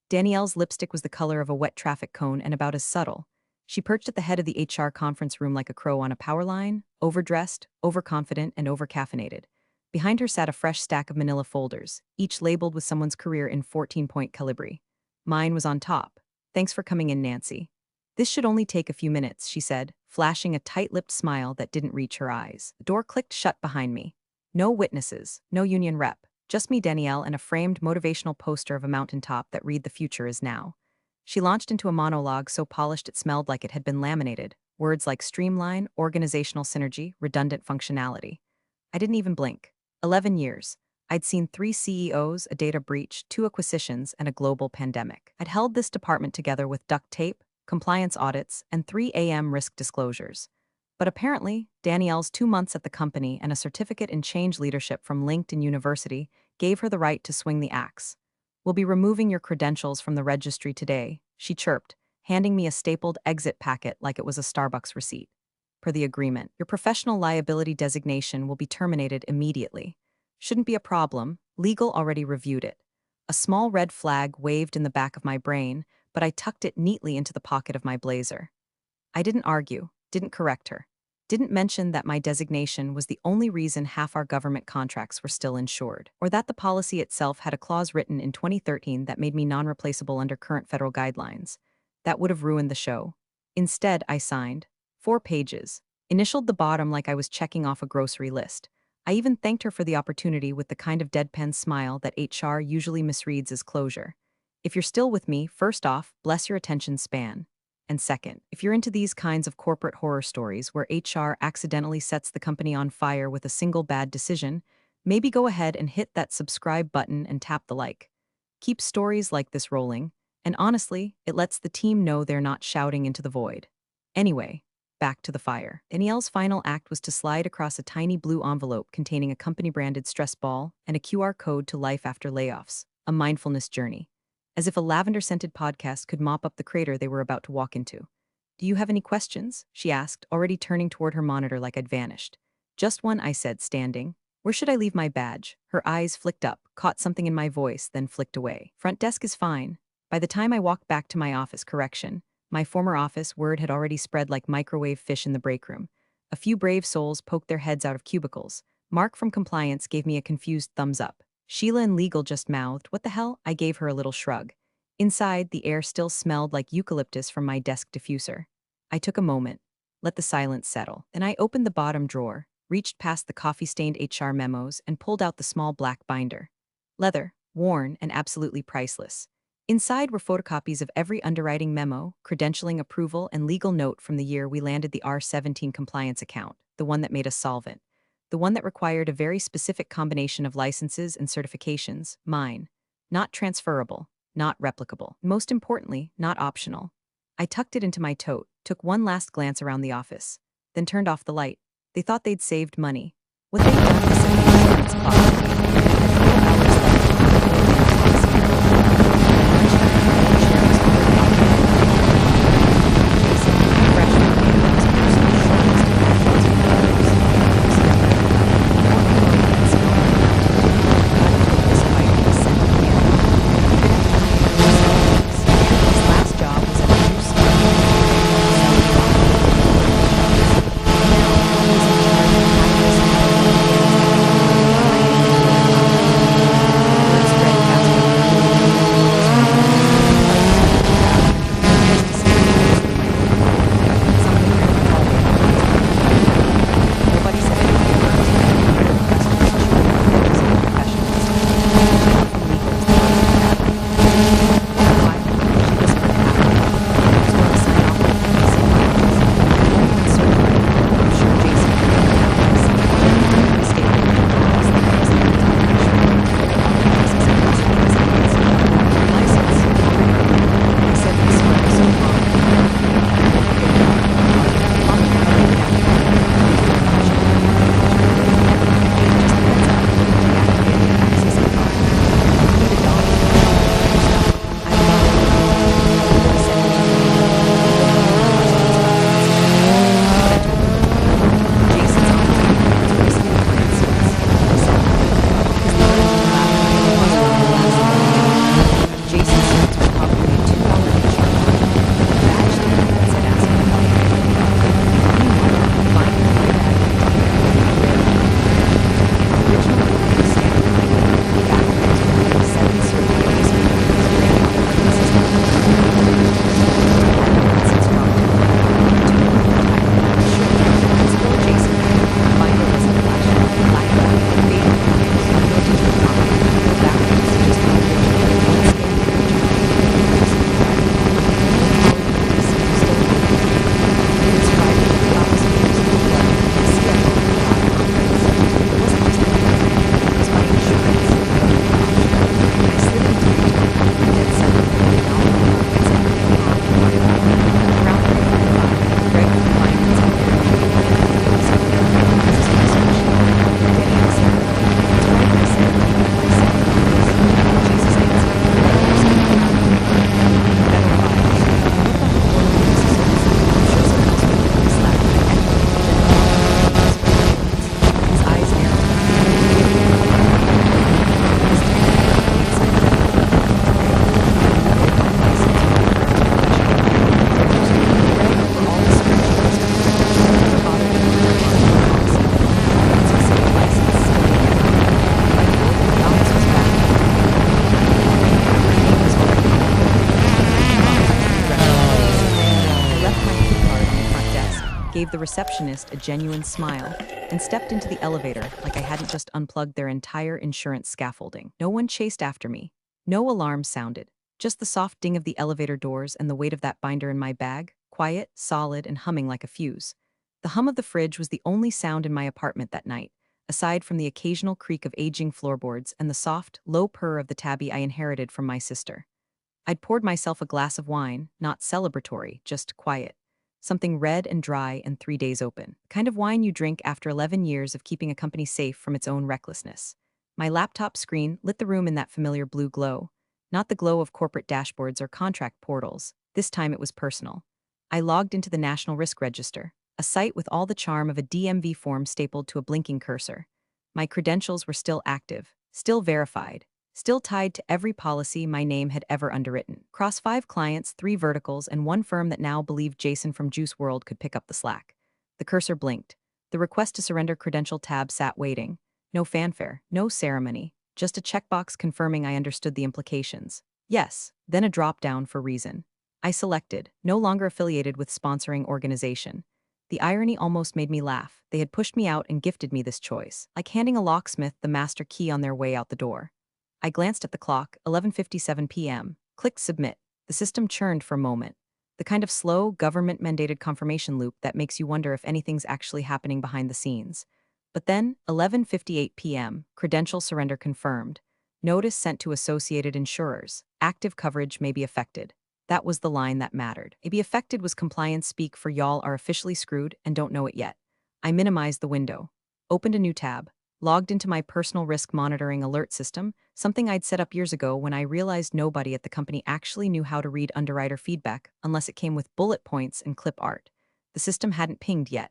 Danielle's lipstick was the color of a wet traffic cone and about as subtle. She perched at the head of the HR conference room like a crow on a power line, overdressed, overconfident, and overcaffeinated. Behind her sat a fresh stack of manila folders, each labeled with someone's career in 14-point calibri. Mine was on top. "Thanks for coming in, Nancy. This should only take a few minutes," she said, flashing a tight-lipped smile that didn't reach her eyes. The door clicked shut behind me. No witnesses, no union rep, just me, Danielle, and a framed motivational poster of a mountaintop that read "The future is now." She launched into a monologue so polished it smelled like it had been laminated, words like streamline, organizational synergy, redundant functionality. I didn't even blink. 11 years. I'd seen 3 CEOs, a data breach, 2 acquisitions, and a global pandemic. I'd held this department together with duct tape, compliance audits, and 3 AM risk disclosures. But apparently, Danielle's 2 months at the company and a certificate in change leadership from LinkedIn University gave her the right to swing the axe. "We'll be removing your credentials from the registry today," she chirped, handing me a stapled exit packet like it was a Starbucks receipt. "Per the agreement, your professional liability designation will be terminated immediately." Shouldn't be a problem. Legal already reviewed it. A small red flag waved in the back of my brain, but I tucked it neatly into the pocket of my blazer. I didn't argue, didn't correct her, didn't mention that my designation was the only reason half our government contracts were still insured, or that the policy itself had a clause written in 2013 that made me non-replaceable under current federal guidelines. That would have ruined the show. Instead, I signed 4 pages, initialed the bottom like I was checking off a grocery list. I even thanked her for the opportunity with the kind of deadpan smile that HR usually misreads as closure. If you're still with me, first off, bless your attention span. And second, if you're into these kinds of corporate horror stories where HR accidentally sets the company on fire with a single bad decision, maybe go ahead and hit that subscribe button and tap the like. Keep stories like this rolling, and honestly, it lets the team know they're not shouting into the void. Anyway, back to the fire. Danielle's final act was to slide across a tiny blue envelope containing a company-branded stress ball and a QR code to life after layoffs, a mindfulness journey. As if a lavender-scented podcast could mop up the crater they were about to walk into. "Do you have any questions?" she asked, already turning toward her monitor like I'd vanished. "Just one," I said, standing. "Where should I leave my badge?" Her eyes flicked up, caught something in my voice, then flicked away. "Front desk is fine." By the time I walked back to my office, my former office, word had already spread like microwave fish in the break room. A few brave souls poked their heads out of cubicles. Mark from compliance gave me a confused thumbs up. Sheila in legal just mouthed, "What the hell?" I gave her a little shrug. Inside, the air still smelled like eucalyptus from my desk diffuser. I took a moment, let the silence settle. Then I opened the bottom drawer, reached past the coffee-stained HR memos, and pulled out the small black binder. Leather, worn, and absolutely priceless. Inside were photocopies of every underwriting memo, credentialing approval, and legal note from the year we landed the R17 compliance account, the one that made us solvent. The one that required a very specific combination of licenses and certifications, mine. Not transferable, not replicable. Most importantly, not optional. I tucked it into my tote, took one last glance around the office, then turned off the light. They thought they'd saved money. What they'd done was set the insurance clock. I had 4 hours left to gave the receptionist a genuine smile, and stepped into the elevator like I hadn't just unplugged their entire insurance scaffolding. No one chased after me. No alarm sounded. Just the soft ding of the elevator doors and the weight of that binder in my bag, quiet, solid, and humming like a fuse. The hum of the fridge was the only sound in my apartment that night, aside from the occasional creak of aging floorboards and the soft, low purr of the tabby I inherited from my sister. I'd poured myself a glass of wine, not celebratory, just quiet. Something red and dry and 3 days open. The kind of wine you drink after 11 years of keeping a company safe from its own recklessness. My laptop screen lit the room in that familiar blue glow. Not the glow of corporate dashboards or contract portals. This time it was personal. I logged into the National Risk Register, a site with all the charm of a DMV form stapled to a blinking cursor. My credentials were still active, still verified, still tied to every policy my name had ever underwritten. Across 5 clients, 3 verticals, and 1 firm that now believed Jason from Juice WRLD could pick up the slack. The cursor blinked. The request to surrender credential tab sat waiting. No fanfare, no ceremony, just a checkbox confirming I understood the implications. Yes, then a drop-down for reason. I selected, no longer affiliated with sponsoring organization. The irony almost made me laugh. They had pushed me out and gifted me this choice, like handing a locksmith the master key on their way out the door. I glanced at the clock, 11:57 p.m., clicked submit. The system churned for a moment. The kind of slow, government-mandated confirmation loop that makes you wonder if anything's actually happening behind the scenes. But then, 11:58 p.m., credential surrender confirmed. Notice sent to associated insurers. Active coverage may be affected. That was the line that mattered. May be affected was compliance speak for y'all are officially screwed and don't know it yet. I minimized the window, opened a new tab, logged into my personal risk monitoring alert system, something I'd set up years ago when I realized nobody at the company actually knew how to read underwriter feedback unless it came with bullet points and clip art. The system hadn't pinged yet.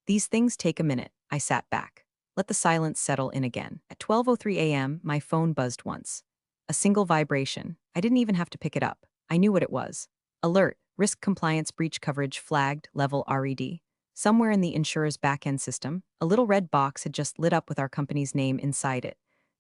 These things take a minute. I sat back. Let the silence settle in again. At 12:03 a.m., my phone buzzed once. A single vibration. I didn't even have to pick it up. I knew what it was. Alert, risk compliance breach coverage flagged, level RED. Somewhere in the insurer's back-end system, a little red box had just lit up with our company's name inside it.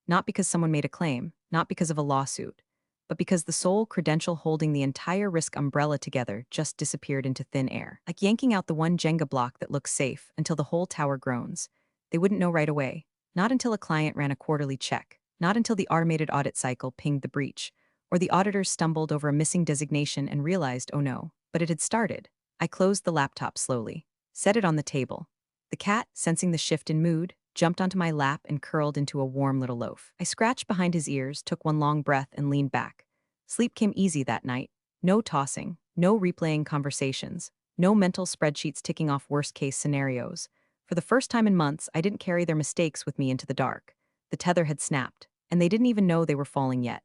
Not because someone made a claim, not because of a lawsuit, but because the sole credential holding the entire risk umbrella together just disappeared into thin air. Like yanking out the one Jenga block that looks safe until the whole tower groans. They wouldn't know right away. Not until a client ran a quarterly check. Not until the automated audit cycle pinged the breach. Or the auditors stumbled over a missing designation and realized, oh no, but it had started. I closed the laptop slowly, set it on the table. The cat, sensing the shift in mood, jumped onto my lap and curled into a warm little loaf. I scratched behind his ears, took one long breath, and leaned back. Sleep came easy that night. No tossing, no replaying conversations, no mental spreadsheets ticking off worst-case scenarios. For the first time in months, I didn't carry their mistakes with me into the dark. The tether had snapped, and they didn't even know they were falling yet.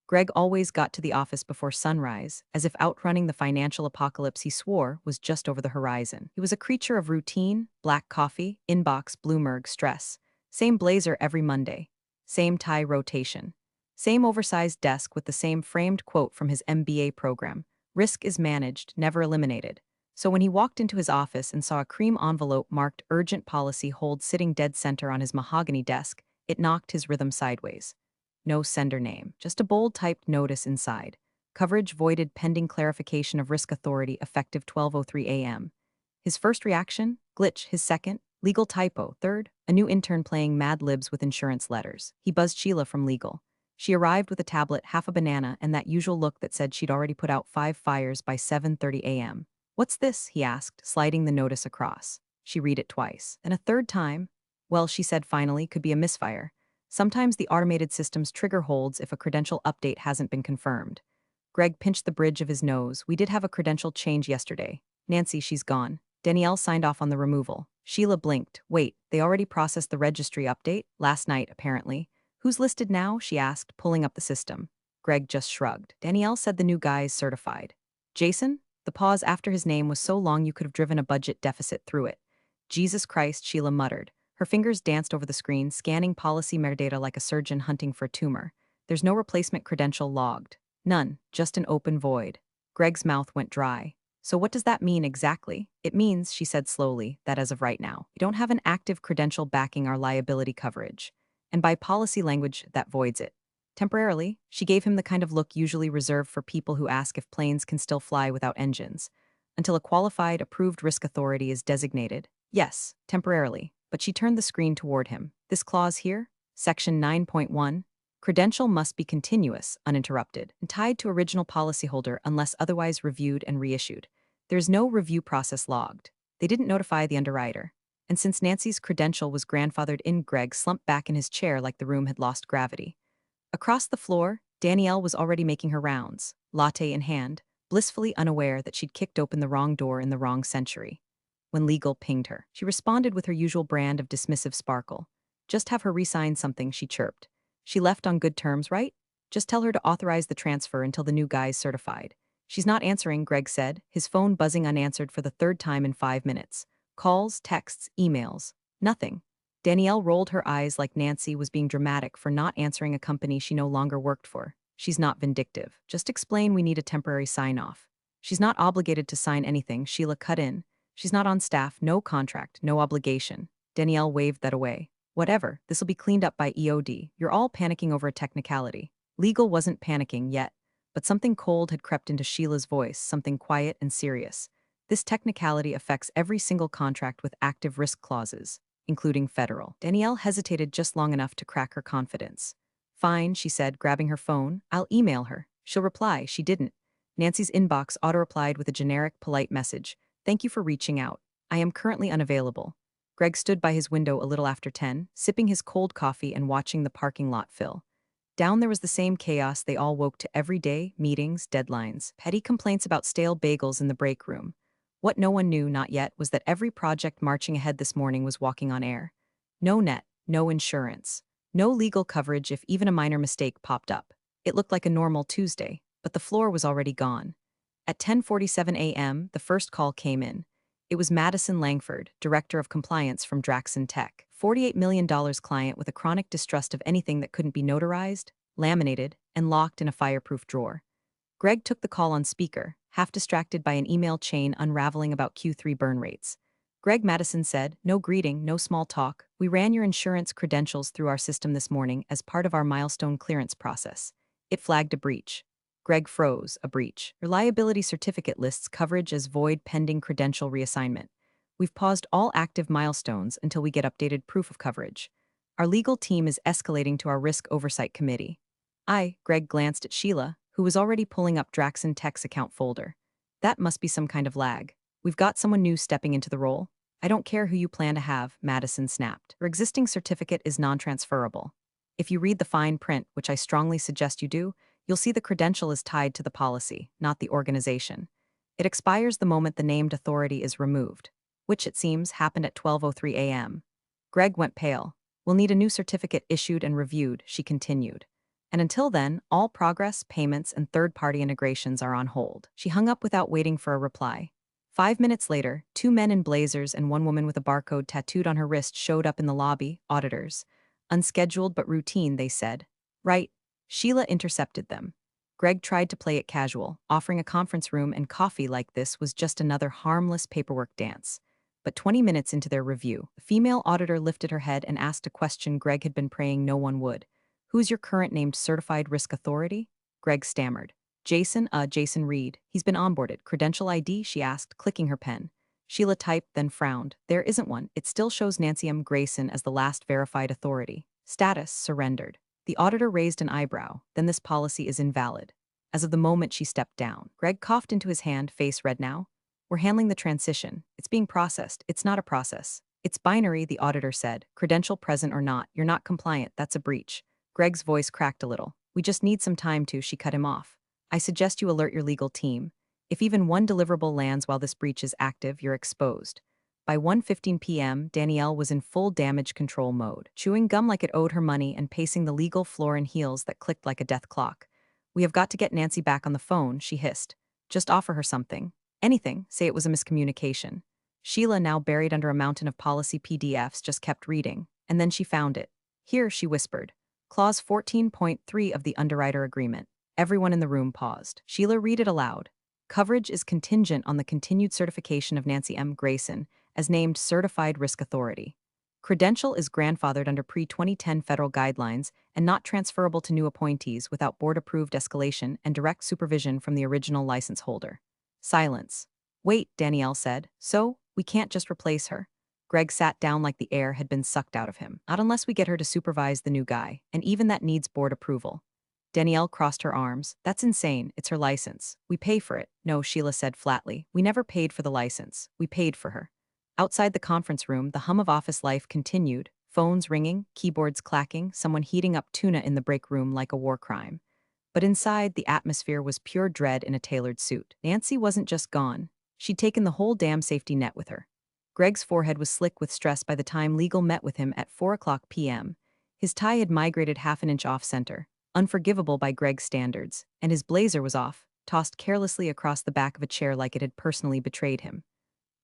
Greg always got to the office before sunrise, as if outrunning the financial apocalypse he swore was just over the horizon. He was a creature of routine, black coffee, inbox, Bloomberg, stress. Same blazer every Monday. Same tie rotation. Same oversized desk with the same framed quote from his MBA program. Risk is managed, never eliminated. So when he walked into his office and saw a cream envelope marked urgent policy hold sitting dead center on his mahogany desk, it knocked his rhythm sideways. No sender name, just a bold typed notice inside. Coverage voided pending clarification of risk authority effective 12:03 a.m. His first reaction? Glitch. His second? Legal typo. Third? A new intern playing Mad Libs with insurance letters. He buzzed Sheila from legal. She arrived with a tablet, half a banana, and that usual look that said she'd already put out 5 fires by 7:30 a.m. What's this? He asked, sliding the notice across. She read it twice. And a third time? Well, she said finally, could be a misfire. Sometimes the automated system's trigger holds if a credential update hasn't been confirmed. Greg pinched the bridge of his nose. We did have a credential change yesterday. Nancy, she's gone. Danielle signed off on the removal. Sheila blinked. Wait, they already processed the registry update? Last night, apparently. Who's listed now? She asked, pulling up the system. Greg just shrugged. Danielle said the new guy's certified. Jason? The pause after his name was so long you could have driven a budget deficit through it. Jesus Christ, Sheila muttered. Her fingers danced over the screen, scanning policy metadata like a surgeon hunting for a tumor. There's no replacement credential logged. None, just an open void. Greg's mouth went dry. So what does that mean exactly? It means, she said slowly, that as of right now, we don't have an active credential backing our liability coverage. And by policy language, that voids it. Temporarily, she gave him the kind of look usually reserved for people who ask if planes can still fly without engines. until a qualified, approved risk authority is designated. Yes, temporarily, but she turned the screen toward him. This clause here, Section 9.1, credential must be continuous, uninterrupted, and tied to original policyholder unless otherwise reviewed and reissued. There is no review process logged. They didn't notify the underwriter. And since Nancy's credential was grandfathered in, Greg slumped back in his chair like the room had lost gravity. Across the floor, Danielle was already making her rounds, latte in hand, blissfully unaware that she'd kicked open the wrong door in the wrong century. When legal pinged her, she responded with her usual brand of dismissive sparkle. Just have her re-sign something, she chirped. She left on good terms, right? Just tell her to authorize the transfer until the new guy's certified. She's not answering, Greg said, his phone buzzing unanswered for the third time in 5 minutes. Calls, texts, emails. Nothing. Danielle rolled her eyes like Nancy was being dramatic for not answering a company she no longer worked for. She's not vindictive. Just explain we need a temporary sign-off. She's not obligated to sign anything, Sheila cut in. She's not on staff, no contract, no obligation. Danielle waved that away. Whatever, this'll be cleaned up by EOD. You're all panicking over a technicality. Legal wasn't panicking yet, but something cold had crept into Sheila's voice, something quiet and serious. This technicality affects every single contract with active risk clauses, including federal. Danielle hesitated just long enough to crack her confidence. Fine, she said, grabbing her phone. I'll email her. She'll reply. She didn't. Nancy's inbox auto-replied with a generic, polite message. Thank you for reaching out. I am currently unavailable. Greg stood by his window a little after 10, sipping his cold coffee and watching the parking lot fill. Down there was the same chaos they all woke to every day, meetings, deadlines, petty complaints about stale bagels in the break room. What no one knew, not yet, was that every project marching ahead this morning was walking on air. No net, no insurance, no legal coverage if even a minor mistake popped up. It looked like a normal Tuesday, but the floor was already gone. At 10:47 a.m., the first call came in. It was Madison Langford, Director of Compliance from Draxon Tech, $48 million client with a chronic distrust of anything that couldn't be notarized, laminated, and locked in a fireproof drawer. Greg took the call on speaker, half distracted by an email chain unraveling about Q3 burn rates. Greg, Madison said, no greeting, no small talk. We ran your insurance credentials through our system this morning as part of our milestone clearance process. It flagged a breach. Greg froze, a breach. Your liability certificate lists coverage as void pending credential reassignment. We've paused all active milestones until we get updated proof of coverage. Our legal team is escalating to our risk oversight committee. Greg glanced at Sheila, who was already pulling up Draxon Tech's account folder. That must be some kind of lag. We've got someone new stepping into the role. I don't care who you plan to have, Madison snapped. Your existing certificate is non-transferable. If you read the fine print, which I strongly suggest you do, you'll see the credential is tied to the policy, not the organization. It expires the moment the named authority is removed, which, it seems, happened at 12:03 a.m. Greg went pale. We'll need a new certificate issued and reviewed, she continued. And until then, all progress, payments, and third-party integrations are on hold. She hung up without waiting for a reply. 5 minutes later, 2 men in blazers and 1 woman with a barcode tattooed on her wrist showed up in the lobby, auditors. Unscheduled but routine, they said. Right. Sheila intercepted them. Greg tried to play it casual, offering a conference room and coffee like this was just another harmless paperwork dance. But 20 minutes into their review, the female auditor lifted her head and asked a question Greg had been praying no one would. Who's your current named certified risk authority? Greg stammered. Jason Reed. He's been onboarded. Credential ID? She asked, clicking her pen. Sheila typed, then frowned. There isn't one. It still shows Nancy M. Grayson as the last verified authority. Status, surrendered. The auditor raised an eyebrow. Then this policy is invalid. As of the moment she stepped down, Greg coughed into his hand, face red now. We're handling the transition. It's being processed. It's not a process. It's binary, the auditor said. Credential present or not. You're not compliant. That's a breach. Greg's voice cracked a little. We just need some time to, she cut him off. I suggest you alert your legal team. If even one deliverable lands while this breach is active, you're exposed. By 1:15 p.m., Danielle was in full damage control mode, chewing gum like it owed her money and pacing the legal floor in heels that clicked like a death clock. We have got to get Nancy back on the phone, she hissed. Just offer her something. Anything, say it was a miscommunication. Sheila, now buried under a mountain of policy PDFs, just kept reading, and then she found it. Here, she whispered. Clause 14.3 of the underwriter agreement. Everyone in the room paused. Sheila, read it aloud. Coverage is contingent on the continued certification of Nancy M. Grayson as named Certified Risk Authority. Credential is grandfathered under pre-2010 federal guidelines and not transferable to new appointees without board-approved escalation and direct supervision from the original license holder. Silence. Wait, Danielle said. So, we can't just replace her. Greg sat down like the air had been sucked out of him. Not unless we get her to supervise the new guy, and even that needs board approval. Danielle crossed her arms. That's insane. It's her license. We pay for it. No, Sheila said flatly. We never paid for the license. We paid for her. Outside the conference room, the hum of office life continued. Phones ringing, keyboards clacking, someone heating up tuna in the break room like a war crime. But inside, the atmosphere was pure dread in a tailored suit. Nancy wasn't just gone. She'd taken the whole damn safety net with her. Greg's forehead was slick with stress by the time legal met with him at 4 p.m. His tie had migrated half an inch off-center, unforgivable by Greg's standards, and his blazer was off, tossed carelessly across the back of a chair like it had personally betrayed him.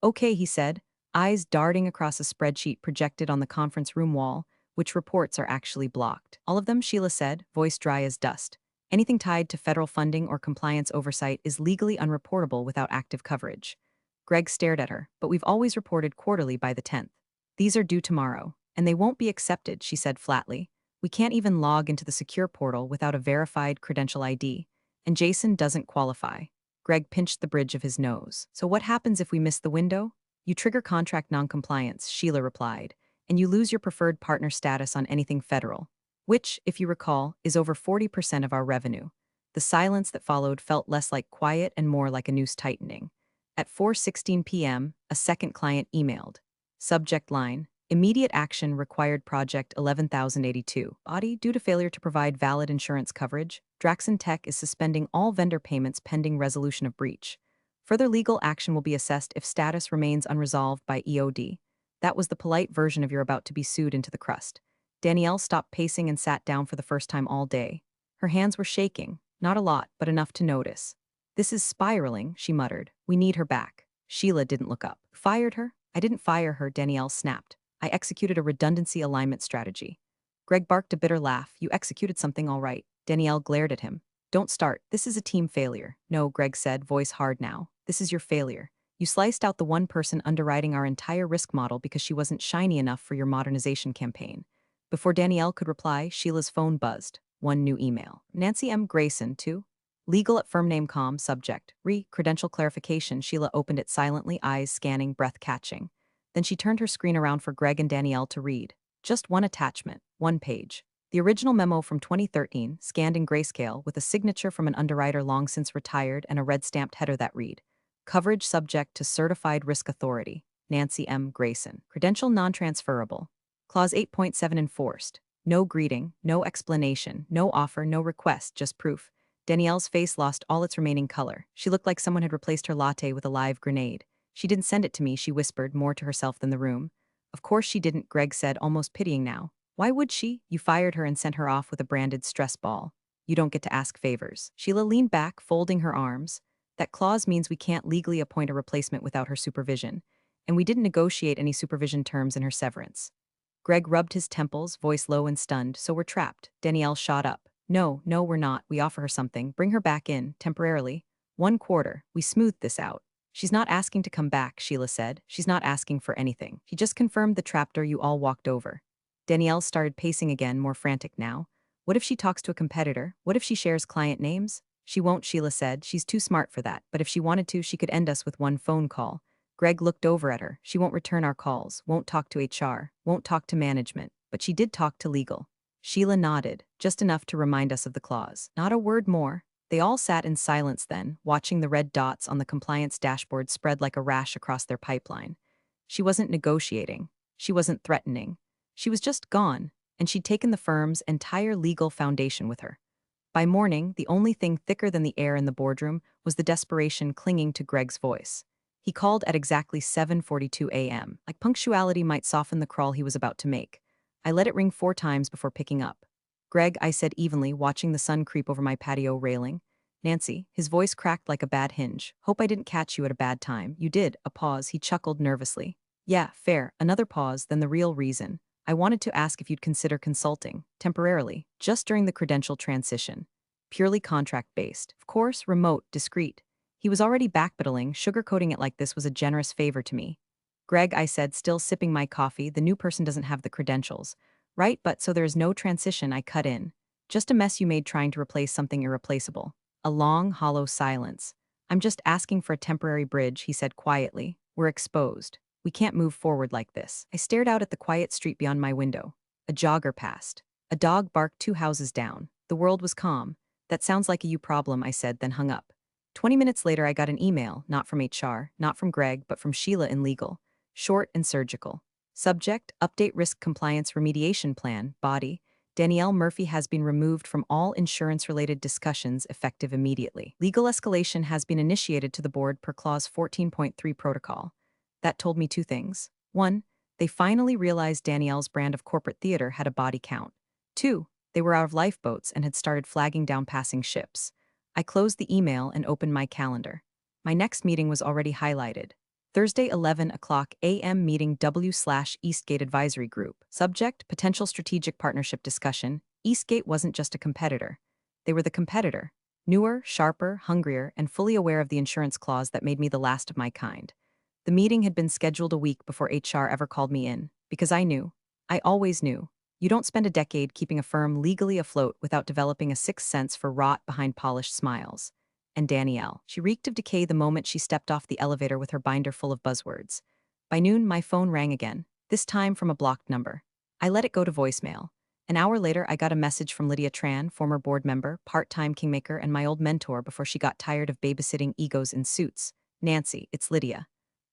Okay, he said, eyes darting across a spreadsheet projected on the conference room wall, which reports are actually blocked. All of them, Sheila said, voice dry as dust. Anything tied to federal funding or compliance oversight is legally unreportable without active coverage. Greg stared at her, but we've always reported quarterly by the 10th. These are due tomorrow, and they won't be accepted, she said flatly. We can't even log into the secure portal without a verified credential ID, and Jason doesn't qualify. Greg pinched the bridge of his nose. So what happens if we miss the window? You trigger contract noncompliance, Sheila replied, and you lose your preferred partner status on anything federal, which, if you recall, is over 40% of our revenue. The silence that followed felt less like quiet and more like a noose tightening. At 4:16 p.m., a second client emailed. Subject line: Immediate action required project 11,082. Body, due to failure to provide valid insurance coverage, Draxon Tech is suspending all vendor payments pending resolution of breach. Further legal action will be assessed if status remains unresolved by EOD. That was the polite version of you're about to be sued into the crust. Danielle stopped pacing and sat down for the first time all day. Her hands were shaking, not a lot, but enough to notice. This is spiraling, she muttered. We need her back. Sheila didn't look up. Fired her? I didn't fire her, Danielle snapped. I executed a redundancy alignment strategy. Greg barked a bitter laugh. You executed something all right. Danielle glared at him. Don't start. This is a team failure. No, Greg said, voice hard now. This is your failure. You sliced out the one person underwriting our entire risk model because she wasn't shiny enough for your modernization campaign. Before Danielle could reply, Sheila's phone buzzed. One new email. Nancy M. Grayson, to Legal at firm name com, subject. Credential clarification. Sheila opened it silently, eyes scanning, breath catching. Then she turned her screen around for Greg and Danielle to read. Just one attachment, one page. The original memo from 2013, scanned in grayscale, with a signature from an underwriter long since retired and a red-stamped header that read, Coverage subject to Certified Risk Authority, Nancy M. Grayson. Credential non-transferable. Clause 8.7 enforced. No greeting, no explanation, no offer, no request, just proof. Danielle's face lost all its remaining color. She looked like someone had replaced her latte with a live grenade. She didn't send it to me, she whispered, more to herself than the room. Of course she didn't, Greg said, almost pitying now. Why would she? You fired her and sent her off with a branded stress ball. You don't get to ask favors. Sheila leaned back, folding her arms. That clause means we can't legally appoint a replacement without her supervision, and we didn't negotiate any supervision terms in her severance. Greg rubbed his temples, voice low and stunned. So we're trapped. Danielle shot up. No, we're not. We offer her something. Bring her back in, temporarily. 1 quarter. We smoothed this out. She's not asking to come back, Sheila said. She's not asking for anything. She just confirmed the trapdoor you all walked over. Danielle started pacing again, more frantic now. What if she talks to a competitor? What if she shares client names? She won't, Sheila said. She's too smart for that. But if she wanted to, she could end us with one phone call. Greg looked over at her. She won't return our calls, won't talk to HR, won't talk to management. But she did talk to legal. Sheila nodded, just enough to remind us of the clause. Not a word more. They all sat in silence then, watching the red dots on the compliance dashboard spread like a rash across their pipeline. She wasn't negotiating. She wasn't threatening. She was just gone, and she'd taken the firm's entire legal foundation with her. By morning, the only thing thicker than the air in the boardroom was the desperation clinging to Greg's voice. He called at exactly 7:42 a.m., like punctuality might soften the crawl he was about to make. I let it ring 4 times before picking up. Greg, I said evenly, watching the sun creep over my patio railing. Nancy, his voice cracked like a bad hinge. Hope I didn't catch you at a bad time. You did. A pause. He chuckled nervously. Yeah, fair. Another pause, then the real reason. I wanted to ask if you'd consider consulting, temporarily, just during the credential transition. Purely contract-based. Of course, remote, discreet. He was already backpedaling, sugarcoating it like this was a generous favor to me. Greg, I said, still sipping my coffee, the new person doesn't have the credentials. Right, but so there is no transition, I cut in. Just a mess you made trying to replace something irreplaceable. A long, hollow silence. I'm just asking for a temporary bridge, he said quietly. We're exposed. We can't move forward like this. I stared out at the quiet street beyond my window. A jogger passed. A dog barked 2 houses down. The world was calm. That sounds like a you problem, I said, then hung up. 20 minutes later, I got an email, not from HR, not from Greg, but from Sheila in legal. Short and surgical. Subject, update risk compliance remediation plan, body. Danielle Murphy has been removed from all insurance-related discussions effective immediately. Legal escalation has been initiated to the board per Clause 14.3 protocol. That told me 2 things. 1, they finally realized Danielle's brand of corporate theater had a body count. 2, they were out of lifeboats and had started flagging down passing ships. I closed the email and opened my calendar. My next meeting was already highlighted. Thursday 11 o'clock a.m. meeting W/Eastgate Advisory Group. Subject, potential strategic partnership discussion. Eastgate wasn't just a competitor. They were the competitor. Newer, sharper, hungrier, and fully aware of the insurance clause that made me the last of my kind. The meeting had been scheduled a week before HR ever called me in, because I knew. I always knew. You don't spend a decade keeping a firm legally afloat without developing a sixth sense for rot behind polished smiles. And Danielle. She reeked of decay the moment she stepped off the elevator with her binder full of buzzwords. By noon, my phone rang again, this time from a blocked number. I let it go to voicemail. An hour later, I got a message from Lydia Tran, former board member, part-time kingmaker, and my old mentor before she got tired of babysitting egos in suits. Nancy, it's Lydia.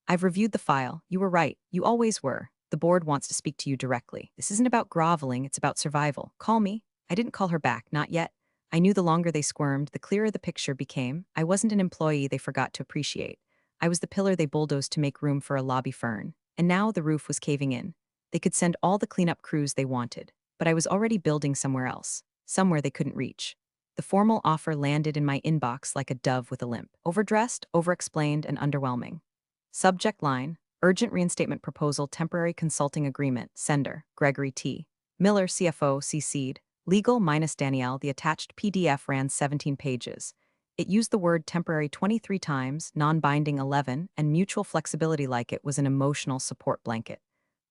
I've reviewed the file. You were right. You always were. The board wants to speak to you directly. This isn't about groveling, it's about survival. Call me. I didn't call her back, not yet. I knew the longer they squirmed, the clearer the picture became. I wasn't an employee they forgot to appreciate. I was the pillar they bulldozed to make room for a lobby fern. And now the roof was caving in. They could send all the cleanup crews they wanted. But I was already building somewhere else. Somewhere they couldn't reach. The formal offer landed in my inbox like a dove with a limp. Overdressed, overexplained, and underwhelming. Subject line, urgent reinstatement proposal, temporary consulting agreement, sender, Gregory T. Miller, CFO, CC'd. Legal minus Danielle, the attached PDF ran 17 pages. It used the word temporary 23 times, non-binding 11, and mutual flexibility like it was an emotional support blanket.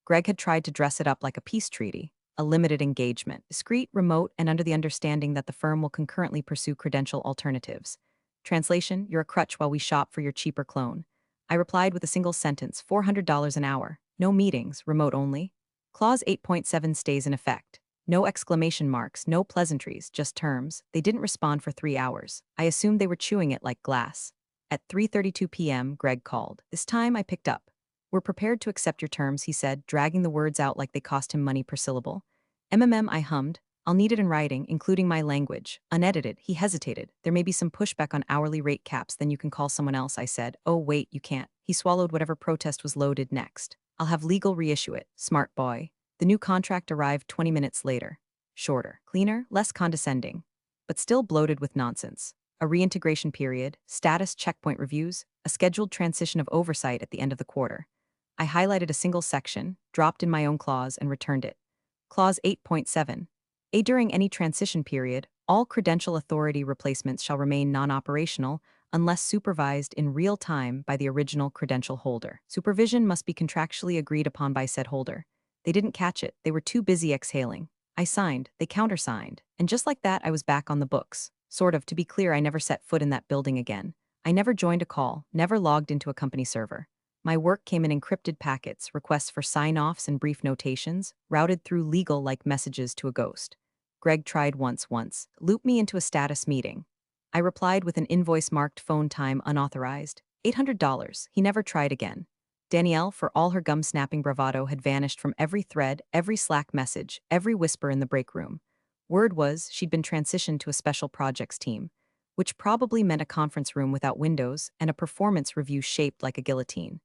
Greg had tried to dress it up like a peace treaty, a limited engagement, discreet, remote, and under the understanding that the firm will concurrently pursue credential alternatives. Translation, you're a crutch while we shop for your cheaper clone. I replied with a single sentence, $400 an hour. No meetings, remote only. Clause 8.7 stays in effect. No exclamation marks, no pleasantries, just terms. They didn't respond for 3 hours. I assumed they were chewing it like glass. At 3:32 p.m., Greg called. This time I picked up. We're prepared to accept your terms, he said, dragging the words out like they cost him money per syllable. I hummed. I'll need it in writing, including my language. Unedited, he hesitated. There may be some pushback on hourly rate caps, then you can call someone else, I said. Oh, wait, you can't. He swallowed whatever protest was loaded next. I'll have legal reissue it, smart boy. The new contract arrived 20 minutes later. Shorter, cleaner, less condescending, but still bloated with nonsense. A reintegration period, status checkpoint reviews, a scheduled transition of oversight at the end of the quarter. I highlighted a single section, dropped in my own clause, and returned it. Clause 8.7. A. During any transition period, all credential authority replacements shall remain non-operational unless supervised in real time by the original credential holder. Supervision must be contractually agreed upon by said holder. They didn't catch it. They were too busy exhaling. I signed. They countersigned. And just like that, I was back on the books. Sort of. To be clear, I never set foot in that building again. I never joined a call, never logged into a company server. My work came in encrypted packets, requests for sign-offs and brief notations, routed through legal-like messages to a ghost. Greg tried once, looped me into a status meeting. I replied with an invoice marked phone time unauthorized. $800. He never tried again. Danielle, for all her gum-snapping bravado, had vanished from every thread, every Slack message, every whisper in the break room. Word was she'd been transitioned to a special projects team, which probably meant a conference room without windows and a performance review shaped like a guillotine.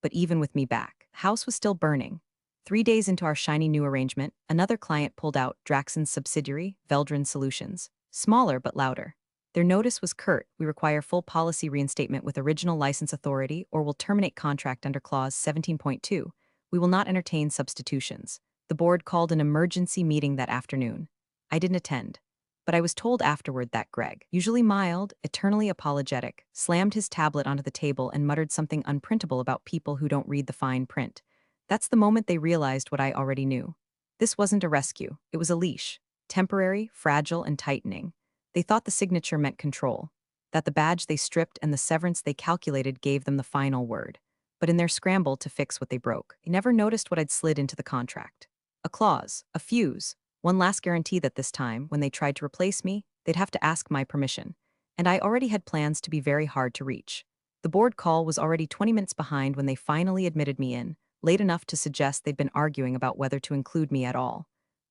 But even with me back, the house was still burning. 3 days into our shiny new arrangement, another client pulled out, Draxon's subsidiary, Veldran Solutions. Smaller but louder. Their notice was curt: we require full policy reinstatement with original license authority or will terminate contract under Clause 17.2. We will not entertain substitutions. The board called an emergency meeting that afternoon. I didn't attend. But I was told afterward that Greg, usually mild, eternally apologetic, slammed his tablet onto the table and muttered something unprintable about people who don't read the fine print. That's the moment they realized what I already knew. This wasn't a rescue, it was a leash. Temporary, fragile, and tightening. They thought the signature meant control. that the badge they stripped and the severance they calculated gave them the final word. But in their scramble to fix what they broke, they never noticed what I'd slid into the contract. A clause, a fuse, one last guarantee that this time, when they tried to replace me, they'd have to ask my permission. And I already had plans to be very hard to reach. The board call was already 20 minutes behind when they finally admitted me in, late enough to suggest they'd been arguing about whether to include me at all.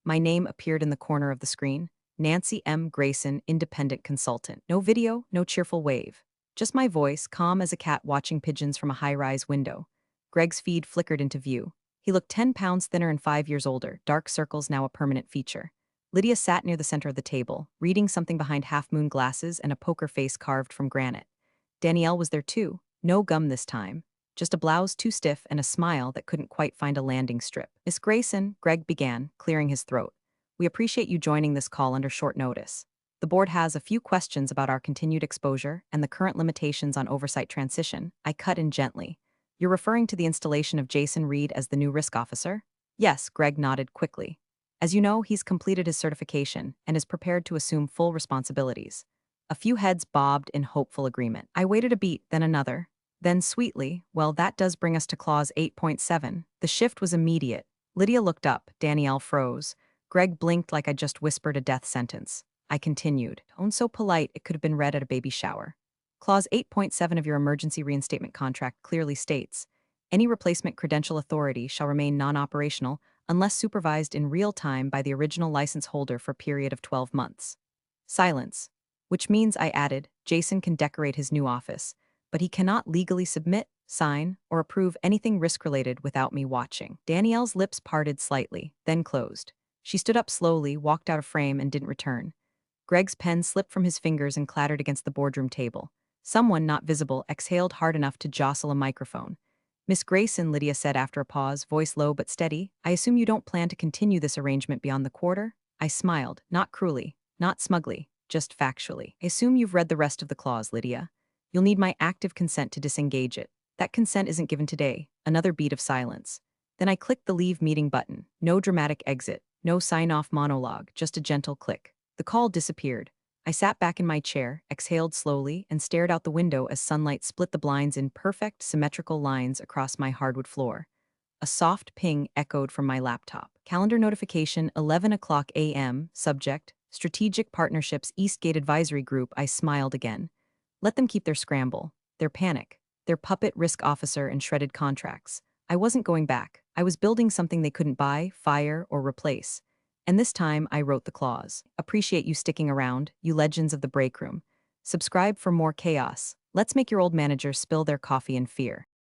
My name appeared in the corner of the screen. Nancy M. Grayson, independent consultant. No video, no cheerful wave. Just my voice, calm as a cat watching pigeons from a high-rise window. Greg's feed flickered into view. He looked 10 pounds thinner and 5 years older, dark circles now a permanent feature. Lydia sat near the center of the table, reading something behind half-moon glasses and a poker face carved from granite. Danielle was there too, no gum this time. Just a blouse too stiff and a smile that couldn't quite find a landing strip. Miss Grayson, Greg began, clearing his throat. We appreciate you joining this call under short notice. The board has a few questions about our continued exposure and the current limitations on oversight transition. I cut in gently. You're referring to the installation of Jason Reed as the new risk officer? Yes, Greg nodded quickly. As you know, he's completed his certification and is prepared to assume full responsibilities. A few heads bobbed in hopeful agreement. I waited a beat, then another. Then sweetly, well, that does bring us to clause 8.7. The shift was immediate. Lydia looked up, Danielle froze. Greg blinked like I'd just whispered a death sentence. I continued, tone so polite it could have been read at a baby shower. Clause 8.7 of your emergency reinstatement contract clearly states, any replacement credential authority shall remain non-operational unless supervised in real time by the original license holder for a period of 12 months. Silence. Which means, I added, Jason can decorate his new office, but he cannot legally submit, sign, or approve anything risk-related without me watching. Danielle's lips parted slightly, then closed. She stood up slowly, walked out of frame, and didn't return. Greg's pen slipped from his fingers and clattered against the boardroom table. Someone, not visible, exhaled hard enough to jostle a microphone. Miss Grayson, Lydia said after a pause, voice low but steady, I assume you don't plan to continue this arrangement beyond the quarter? I smiled, not cruelly, not smugly, just factually. I assume you've read the rest of the clause, Lydia. You'll need my active consent to disengage it. That consent isn't given today. Another beat of silence. Then I clicked the leave meeting button. No dramatic exit, no sign-off monologue, just a gentle click. The call disappeared. I sat back in my chair, exhaled slowly, and stared out the window as sunlight split the blinds in perfect, symmetrical lines across my hardwood floor. A soft ping echoed from my laptop. Calendar notification, 11 o'clock a.m., subject, Strategic Partnerships Eastgate Advisory Group. I smiled again. Let them keep their scramble, their panic, their puppet risk officer and shredded contracts. I wasn't going back. I was building something they couldn't buy, fire, or replace. And this time, I wrote the clause. Appreciate you sticking around, you legends of the break room. Subscribe for more chaos. Let's make your old managers spill their coffee in fear.